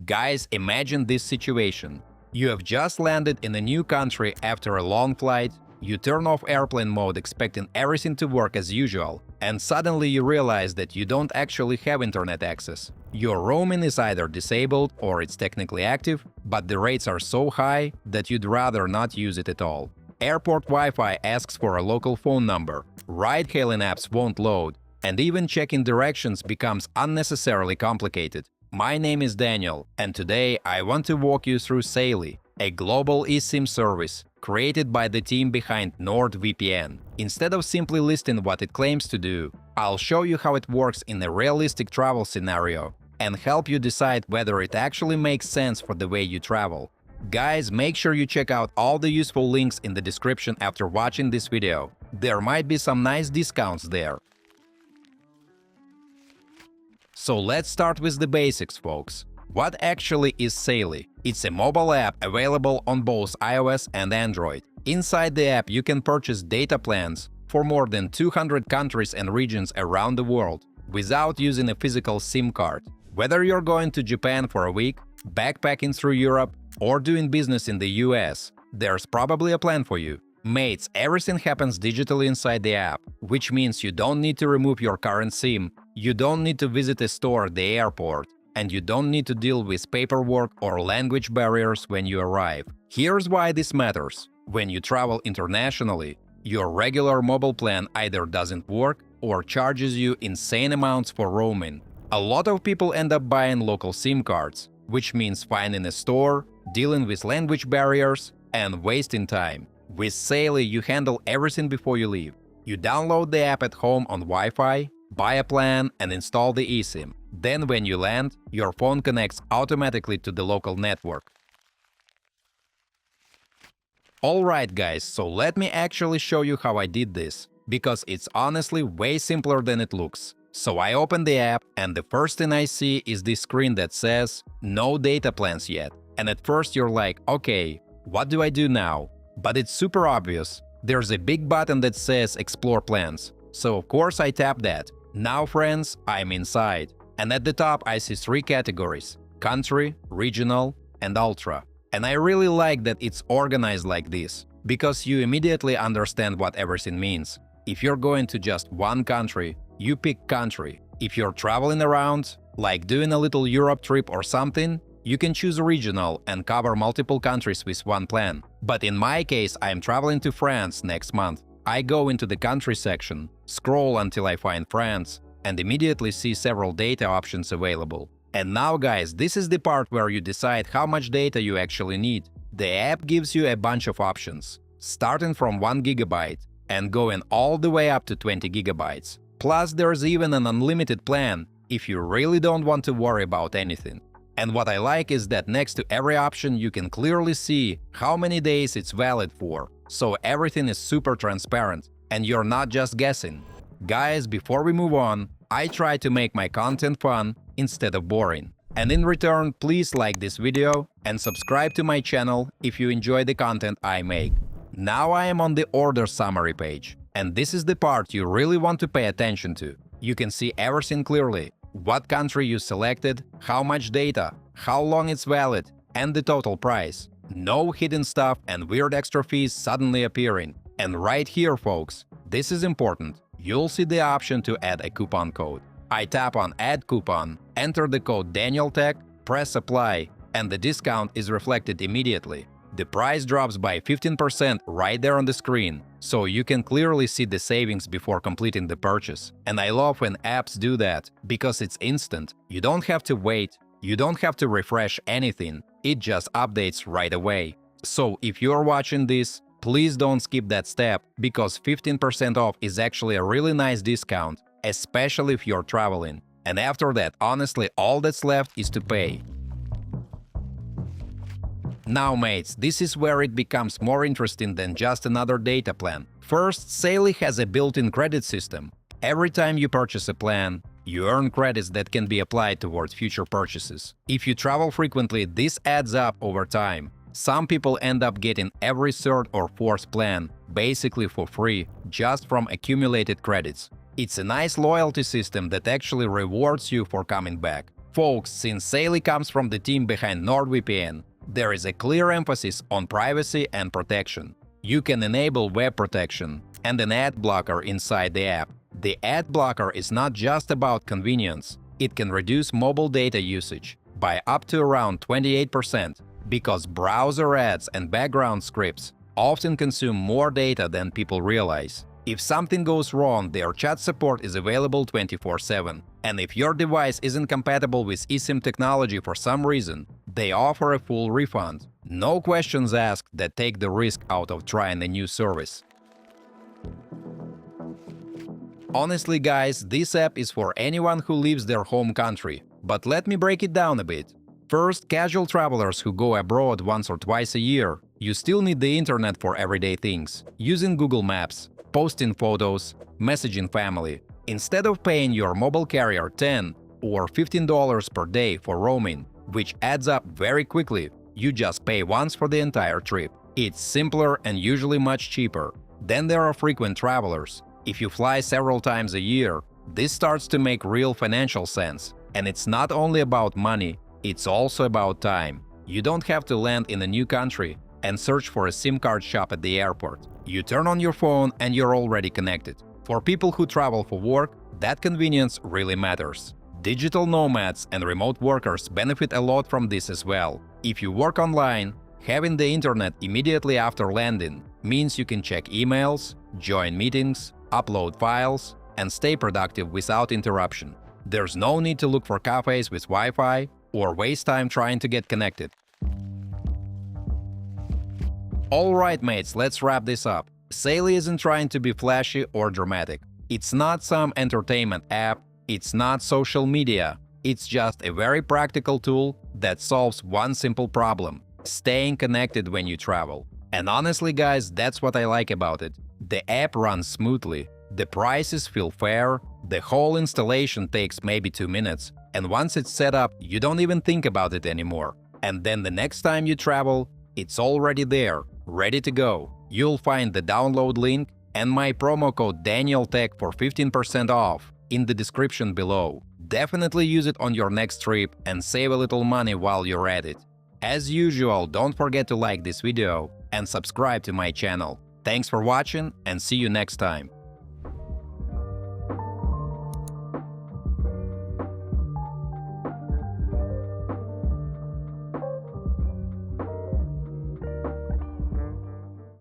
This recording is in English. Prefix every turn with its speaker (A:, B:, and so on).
A: Guys, imagine this situation. You have just landed in a new country after a long flight, you turn off airplane mode expecting everything to work as usual, and suddenly you realize that you don't actually have internet access. Your roaming is either disabled or it's technically active, but the rates are so high that you'd rather not use it at all. Airport Wi-Fi asks for a local phone number, ride-hailing apps won't load, and even checking directions becomes unnecessarily complicated. My name is Daniel, and today I want to walk you through Saily, a global eSIM service created by the team behind NordVPN. Instead of simply listing what it claims to do, I'll show you how it works in a realistic travel scenario and help you decide whether it actually makes sense for the way you travel. Guys, make sure you check out all the useful links in the description after watching this video. There might be some nice discounts there. So let's start with the basics, folks. What actually is Saily? It's a mobile app available on both iOS and Android. Inside the app you can purchase data plans for more than 200 countries and regions around the world without using a physical SIM card. Whether you're going to Japan for a week, backpacking through Europe, or doing business in the US, there's probably a plan for you. Mates, everything happens digitally inside the app, which means you don't need to remove your current SIM, you don't need to visit a store at the airport, and you don't need to deal with paperwork or language barriers when you arrive. Here's why this matters. When you travel internationally, your regular mobile plan either doesn't work or charges you insane amounts for roaming. A lot of people end up buying local SIM cards, which means finding a store, dealing with language barriers, and wasting time. With Saily, you handle everything before you leave. You download the app at home on Wi-Fi, buy a plan, and install the eSIM. Then when you land, your phone connects automatically to the local network. Alright guys, so let me actually show you how I did this, because it's honestly way simpler than it looks. So I open the app, and the first thing I see is this screen that says, "No data plans yet." And at first you're like, okay, what do I do now? But it's super obvious. There's a big button that says Explore Plans. So of course I tap that. Now friends, I'm inside. And at the top I see three categories: country, regional, and ultra. And I really like that it's organized like this, because you immediately understand what everything means. If you're going to just one country, you pick country. If you're traveling around, like doing a little Europe trip or something, you can choose regional and cover multiple countries with one plan. But in my case, I'm traveling to France next month. I go into the country section, scroll until I find France, and immediately see several data options available. And now guys, this is the part where you decide how much data you actually need. The app gives you a bunch of options, starting from 1 GB and going all the way up to 20 GB. Plus there's even an unlimited plan if you really don't want to worry about anything. And what I like is that next to every option you can clearly see how many days it's valid for, so everything is super transparent and you're not just guessing. Guys, before we move on, I try to make my content fun instead of boring. And in return, please like this video and subscribe to my channel if you enjoy the content I make. Now I am on the order summary page, and this is the part you really want to pay attention to. You can see everything clearly: what country you selected, how much data, how long it's valid, and the total price. No hidden stuff and weird extra fees suddenly appearing. And right here, folks, this is important. You'll see the option to add a coupon code. I tap on Add Coupon, enter the code DanielTech, press Apply, and the discount is reflected immediately. The price drops by 15% right there on the screen, so you can clearly see the savings before completing the purchase. And I love when apps do that, because it's instant. You don't have to wait, you don't have to refresh anything, it just updates right away. So if you're watching this, please don't skip that step, because 15% off is actually a really nice discount, especially if you're traveling. And after that, honestly, all that's left is to pay. Now mates, this is where it becomes more interesting than just another data plan. First, Saily has a built-in credit system. Every time you purchase a plan, you earn credits that can be applied towards future purchases. If you travel frequently, this adds up over time. Some people end up getting every third or fourth plan, basically for free, just from accumulated credits. It's a nice loyalty system that actually rewards you for coming back. Folks, since Saily comes from the team behind NordVPN, there is a clear emphasis on privacy and protection. You can enable web protection and an ad blocker inside the app. The ad blocker is not just about convenience. It can reduce mobile data usage by up to around 28% because browser ads and background scripts often consume more data than people realize. If something goes wrong, their chat support is available 24/7. And if your device isn't compatible with eSIM technology for some reason, they offer a full refund. No questions asked that take the risk out of trying a new service. Honestly, guys, this app is for anyone who leaves their home country. But let me break it down a bit. First, casual travelers who go abroad once or twice a year. You still need the internet for everyday things, using Google Maps, posting photos, messaging family. Instead of paying your mobile carrier $10 or $15 per day for roaming, which adds up very quickly, you just pay once for the entire trip. It's simpler and usually much cheaper. Then there are frequent travelers. If you fly several times a year, this starts to make real financial sense. And it's not only about money, it's also about time. You don't have to land in a new country and search for a SIM card shop at the airport. You turn on your phone and you're already connected. For people who travel for work, that convenience really matters. Digital nomads and remote workers benefit a lot from this as well. If you work online, having the internet immediately after landing means you can check emails, join meetings, upload files, and stay productive without interruption. There's no need to look for cafes with Wi-Fi or waste time trying to get connected. Alright mates, let's wrap this up. Saily isn't trying to be flashy or dramatic. It's not some entertainment app, it's not social media. It's just a very practical tool that solves one simple problem: staying connected when you travel. And honestly guys, that's what I like about it. The app runs smoothly, the prices feel fair, the whole installation takes maybe 2 minutes, and once it's set up, you don't even think about it anymore. And then the next time you travel, it's already there, ready to go. You'll find the download link and my promo code DanielTech for 15% off in the description below. Definitely use it on your next trip and save a little money while you're at it. As usual, don't forget to like this video and subscribe to my channel. Thanks for watching and see you next time.